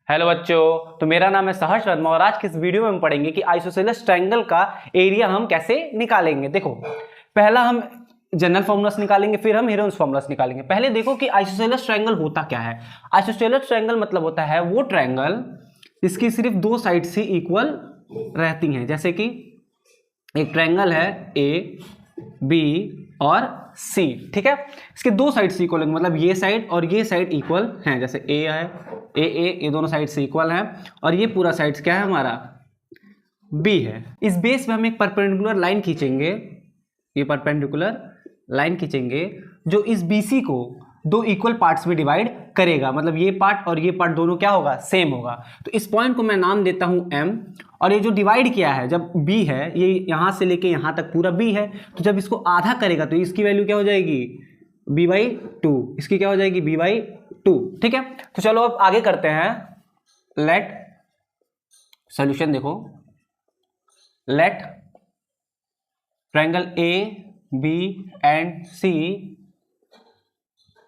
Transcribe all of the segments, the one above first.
Hello बच्चों, तो मेरा नाम है सहर्ष वर्मा और आज के इस वीडियो में हम पढ़ेंगे कि आइसोसेलेस ट्रायंगल का एरिया हम कैसे निकालेंगे। देखो, पहला हम जनरल फॉर्मूलास निकालेंगे, फिर हम हीरोन्स फॉर्मूलास निकालेंगे। पहले देखो कि आइसोसेलेस ट्रायंगल होता क्या है। आइसोसेलेस ट्रायंगल मतलब होता है वो ट्रायंगल जिसकी सिर्फ दो साइड से इक्वल रहती हैं। जैसे कि एक ट्रायंगल है ए, बी और सी, ठीक है। इसके दो साइड से इक्वल है, मतलब ये साइड और ये साइड इक्वल हैं। जैसे ए है, ये दोनों साइड से इक्वल हैं और ये पूरा साइड क्या है हमारा, बी है। इस बेस पे हम एक परपेंडिकुलर लाइन खींचेंगे, ये परपेंडिकुलर लाइन खींचेंगे जो इस बीसी को दो इक्वल पार्ट्स में डिवाइड करेगा। मतलब ये पार्ट और ये पार्ट दोनों क्या होगा, सेम होगा। तो इस पॉइंट को मैं नाम देता हूं एम, और ये जो डिवाइड किया है, जब बी है, ये यहां से लेके यहां तक पूरा बी है, तो जब इसको आधा करेगा तो इसकी वैल्यू क्या हो जाएगी, बी बाई टू। इसकी क्या हो जाएगी, बी बाई टू, ठीक है। तो चलो अब आगे करते हैं। लेट सॉल्यूशन देखो, let triangle A B and C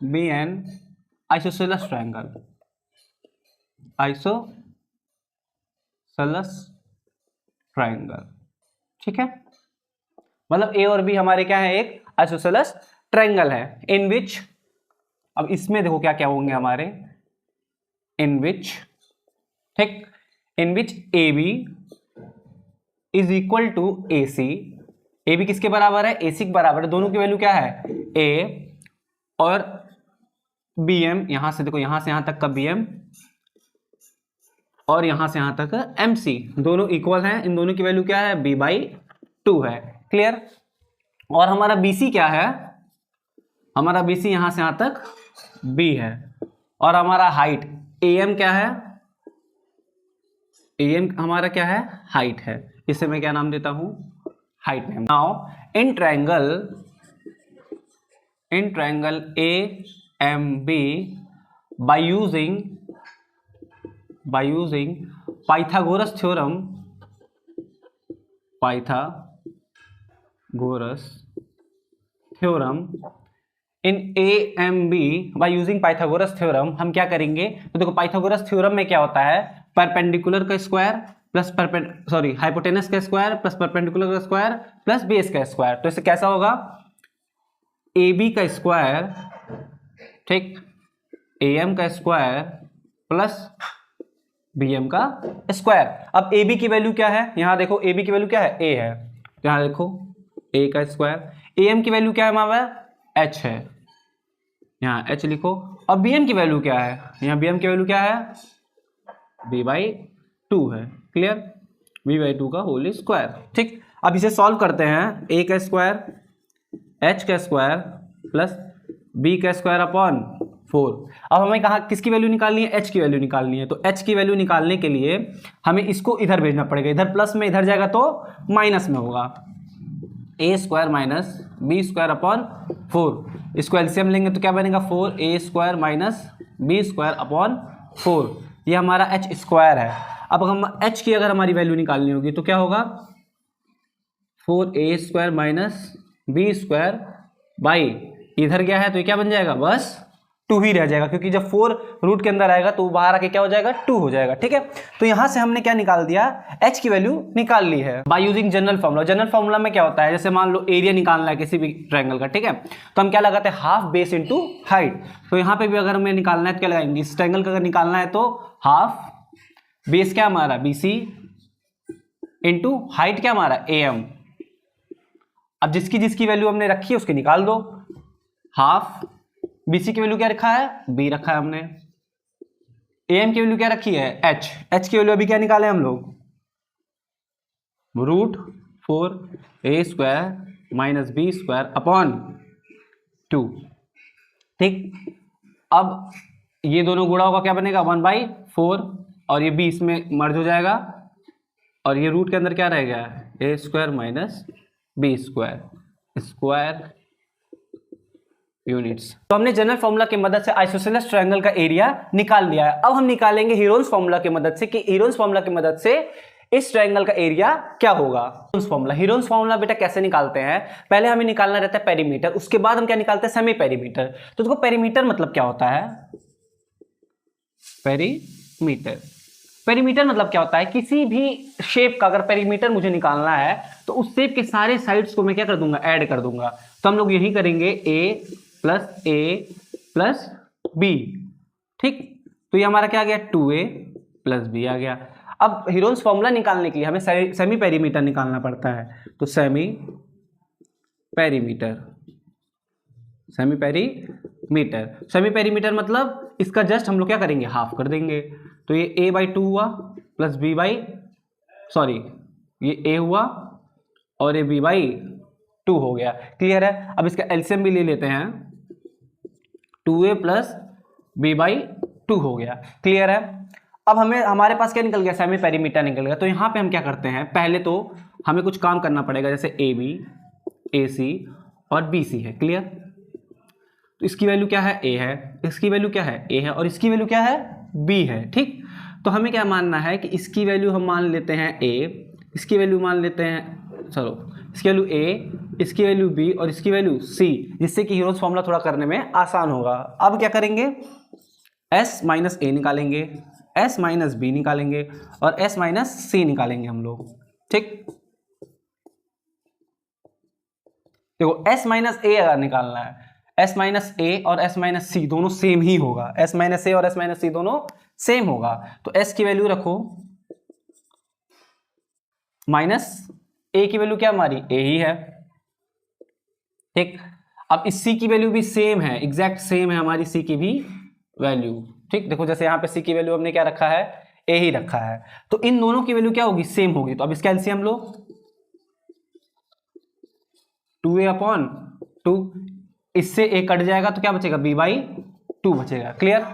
be an isosceles triangle, isosceles triangle, ठीक है। मतलब ए और बी हमारे क्या है, एक आइसोसेलेस ट्रायंगल है। इन विच, अब इसमें देखो क्या क्या होंगे हमारे, इन विच, ठीक, in which A B is equal to A C. A B किसके बराबर है, ए सी के बराबर है। दोनों की वैल्यू क्या है, ए, और बी एम, यहां से देखो, यहां से यहां तक का बी एम और यहां से यहां तक एम सी, दोनों इक्वल हैं। इन दोनों की वैल्यू क्या है, बी बाई टू है। क्लियर। और हमारा बीसी क्या है, हमारा बीसी यहां से यहां तक बी है, और हमारा हाइट ए एम क्या है, ए एम हमारा क्या है, हाइट है। इसे मैं क्या नाम देता हूं, height name. Now in triangle A M B by using Pythagoras theorem, in AMB by using Pythagoras theorem हम क्या करेंगे, तो देखो पाइथागोरस थ्योरम में क्या होता है, परपेंडिकुलर का स्क्वायर प्लस हाइपोटेनस का स्क्वायर प्लस परपेंडिकुलर का स्क्वायर प्लस बेस का स्क्वायर। तो इससे कैसा होगा, ए बी का स्क्वायर, ठीक, ए एम का स्क्वायर प्लस बी एम का स्क्वायर। अब ए बी की वैल्यू क्या है, यहां देखो ए बी की वैल्यू क्या है, ए है, यहां देखो ए का स्क्वायर। ए एम की वैल्यू क्या है हमारा, एच है, यहां एच लिखो। और बी एम की वैल्यू क्या है, यहां बी एम की वैल्यू क्या है, बी बाई टू है। क्लियर, बी बाई टू का होल स्क्वायर, ठीक। अब इसे सॉल्व करते हैं। ए का स्क्वायर, एच का स्क्वायर प्लस बी का स्क्वायर अपॉन 4। अब हमें कहा किसकी वैल्यू निकालनी है, एच की वैल्यू निकालनी है। तो एच की वैल्यू निकालने के लिए हमें इसको इधर भेजना पड़ेगा, इधर प्लस में इधर जाएगा तो माइनस में होगा। A square minus B square upon 4, इसको एलसीएम लेंगे तो क्या बनेगा, 4 A square minus B square upon 4। ये हमारा एच स्क्वायर है। अब हम एच की अगर हमारी वैल्यू निकालनी होगी तो क्या होगा, 4 A square minus B square by, इधर गया है तो ये क्या बन जाएगा, बस 2 ही रह जाएगा, क्योंकि जब 4 रूट के अंदर आएगा तो बाहर आके क्या हो जाएगा, 2 हो जाएगा, ठीक है। तो यहां से हमने क्या निकाल दिया, h की वैल्यू निकाल ली है by using general formula. General formula में क्या होता है, जैसे मान लो एरिया निकालना है किसी भी ट्रायंगल का, ठीक है, तो हम क्या लगाते हैं, हाफ बेस इंटू हाइट। तो यहाँ पे भी अगर हमें निकालना है तो क्या लगाएंगे, इस ट्रायंगल का अगर निकालना है तो हाफ बेस क्या हमारा BC इंटू हाइट क्या हमारा AM। अब जिसकी जिसकी वैल्यू हमने रखी है उसकी निकाल दो। हाफ BC की वैल्यू क्या रखा है, B रखा है हमने। AM की वैल्यू क्या रखी है, H की वैल्यू अभी क्या निकाले हम लोग, √4 A square minus B square upon 2, ठीक। अब ये दोनों गुणा होगा, क्या बनेगा, 1/4, और ये B इसमें मर्ज हो जाएगा, और ये रूट के अंदर क्या रहेगा, A square minus B square units. तो हमने जनरल फॉर्मूला की मदद से आइसोसेलेस ट्रायंगल का एरिया निकाल लिया है। अब हम निकालेंगे हीरोन्स फॉर्मूला की मदद से कि हीरोन्स फॉर्मूला की मदद से इस ट्रायंगल का एरिया क्या होगा। हीरोन्स फॉर्मूला बेटा कैसे निकालते हैं, पहले हमें निकालना रहता है पेरीमीटर, उसके बाद हम क्या निकालते हैं, सेमी पेरीमीटर। तो देखो पेरीमीटर मतलब क्या होता है, पेरीमीटर पेरीमीटर। पेरीमीटर मतलब क्या होता है, किसी भी शेप का अगर पेरीमीटर मुझे निकालना है तो उस शेप के सारे साइड्स को मैं क्या कर दूंगा, ऐड कर दूंगा। तो हम लोग यही करेंगे a प्लस b, ठीक। तो ये हमारा क्या आ गया, 2a प्लस b आ गया। अब हीरोन्स फॉर्मूला निकालने के लिए हमें सेमी पेरीमीटर निकालना पड़ता है। तो सेमी पेरीमीटर मतलब इसका जस्ट हम लोग क्या करेंगे, हाफ कर देंगे। तो ये a/2 हुआ प्लस ये a हुआ और ये b/2 हो गया। क्लियर है। अब इसका एलसीएम भी ले लेते हैं, 2a प्लस b/2 हो गया। क्लियर है। अब हमारे पास क्या निकल गया, सेमी पेरीमीटर निकल गया। तो यहाँ पे हम क्या करते हैं, पहले तो हमें कुछ काम करना पड़ेगा, जैसे AB, AC और BC है। क्लियर। तो इसकी वैल्यू क्या है, A है, इसकी वैल्यू क्या है, A है, और इसकी वैल्यू क्या है, B है। ठीक। तो हमें क्या मानना है कि इसकी वैल्यू हम मान लेते हैं A, इसकी वैल्यू मान लेते हैं, चलो इसकी वैल्यू A, इसकी वैल्यू B और इसकी वैल्यू C, जिससे कि हीरोन्स फॉर्मूला थोड़ा करने में आसान होगा। अब क्या करेंगे, S माइनस A निकालेंगे, S माइनस B निकालेंगे और S माइनस C निकालेंगे हम लोग। ठीक। देखो S माइनस A अगर निकालना है, S माइनस A और S माइनस C दोनों सेम ही होगा, S माइनस A और S माइनस C दोनों सेम होगा। तो S की वैल्यू रखो, माइनस A की वैल्यू क्या हमारी, A ही है। ठीक। अब इस C की वैल्यू भी सेम है, एग्जैक्ट सेम है हमारी C की भी वैल्यू। ठीक। देखो जैसे यहाँ पे C की वैल्यू हमने क्या रखा है, A ही रखा है। तो इन दोनों की वैल्यू क्या होगी, सेम होगी। तो अब इसका एलसीएम लो, 2a/2, इससे a कट जाएगा तो क्या बचेगा, b/2 बचेगा। क्लियर।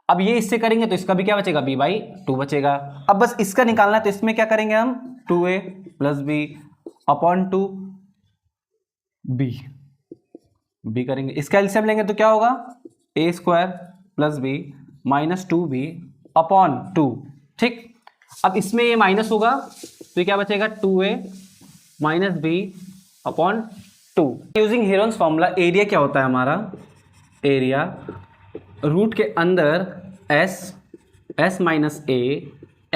अब ये इससे करेंगे तो इसका भी क्या बचेगा, b/2 बचेगा। अब बस इसका निकालना है तो इसमें क्या करेंगे हम, 2a प्लस b/2 b करेंगे। इसका एलसीएम लेंगे तो क्या होगा, a² plus b minus 2b/2। ठीक। अब इसमें ये माइनस होगा तो ये क्या बचेगा, 2a minus b/2। Using Heron's formula, area क्या होता है हमारा, एरिया रूट के अंदर s minus a,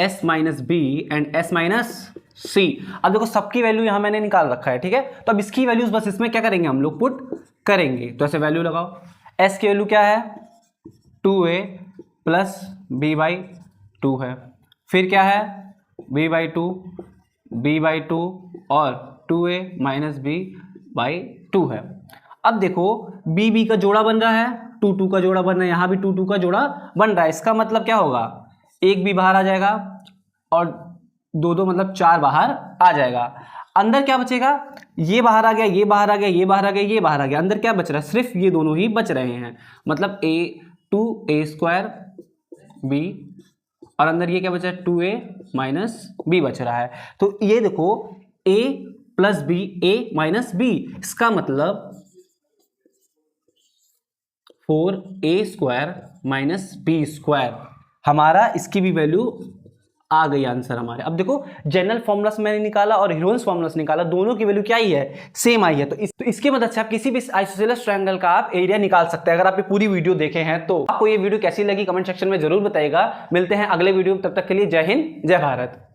s minus b and s minus c। अब देखो सबकी वैल्यू यहां मैंने निकाल रखा है। ठीक है। तो अब इसकी वैल्यूज बस इसमें क्या करेंगे, हम लोग पुट करेंगे। तो ऐसे वैल्यू लगाओ, s की वैल्यू क्या है, 2a प्लस b/2 है, फिर क्या है, b/2 और 2a माइनस b/2 है। अब देखो b का जोड़ा बन रहा है, 2 का जोड़ा बन रहा है, यहाँ भी 2 का जोड़ा बन रहा है। इसका मतलब क्या होगा, एक भी बाहर आ जाएगा और 2 मतलब 4 बाहर आ जाएगा। अंदर क्या बचेगा, ये बाहर आ गया, ये बाहर आ गया, ये बाहर आ गया, ये बाहर आ गया। अंदर क्या बच रहा है, सिर्फ ये दोनों ही बच रहे हैं। मतलब a² b और अंदर ये क्या बचा है, 2a माइनस b बच रहा है। तो ये देखो a plus b, a minus b, इसका मतलब 4a² माइनस b²। हमारा इसकी भी वैल्यू आ गई आंसर हमारे। अब देखो जनरल फॉर्मूला से मैंने निकाला और हीरोन्स फॉर्मूला से निकाला, दोनों की वैल्यू क्या ही है, सेम आई है। तो इसके मदद से आप किसी भी आइसोसेलेस ट्रायंगल का आप एरिया निकाल सकते हैं। अगर आप ये पूरी वीडियो देखे हैं तो आपको ये वीडियो कैसी लगी कमेंट सेक्शन में जरूर बताइएगा। मिलते हैं अगले वीडियो, तब तक के लिए जय हिंद जय भारत।